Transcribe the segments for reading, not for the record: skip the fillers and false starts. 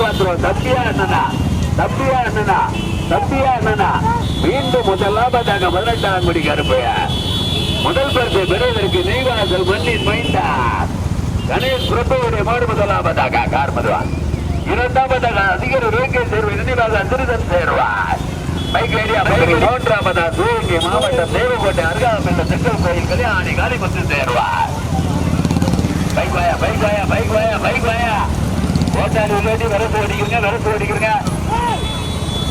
பாத்திரம் தப்பியா அண்ணனா மீண்டும் முதலாவதாக 18ஆம் குடி கருப்பைய முதல் பரிசை பெறுவதற்கு நெய்வாசல் மண்ணின் மைந்தா கணேஷ் பிரபுடைய மாடு முதலாவதாக கார் மதுவான். இரண்டாவதாக அதிகாரி ரேகே சேர்வை நினைவாக திருதன் சேர்வார். மூன்றாவதாக சிவகங்கை மாவட்டம் தேவக்கோட்டை அருகாமையில் செங்கல் கோயில் கல்யாணி காளிமுத்து சேர்வார். பைக் வாயா ஓட்டாளி வரசு ஓடிக்கிறீங்க.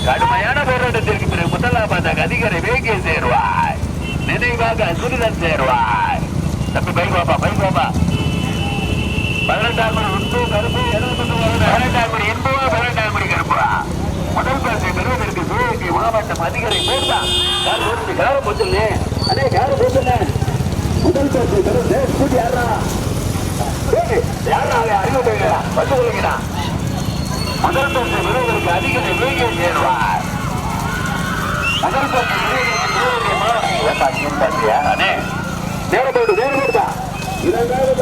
கடுமையான போராட்டத்திற்கு பிறகு முதலாவதாக அதிகாரி வேகே சேர்வார். நினைவாக சுரிதன் சேர்வார். தப்பி பைக் வாப்பா 18ஆம் கருப்பு 18ஆம் குடி கருப்பா முதல் பரிசை பெறுவதற்கு சிவகங்கை மாவட்டம் அதிகாரி போட்டான். காரம் போச்சுல்லே அதே காரம் போச்சுல்ல முதல் பரிசை பெறுவது கூட்டி யாரா அறிவுறுத்தா வந்து கொள்ளுங்களா. முதல் பரிசை பெறுவதற்கு அதிகாரி வேகே சேர்வார். முதல் பரிசை நேரப்போடுதா இரண்டாவது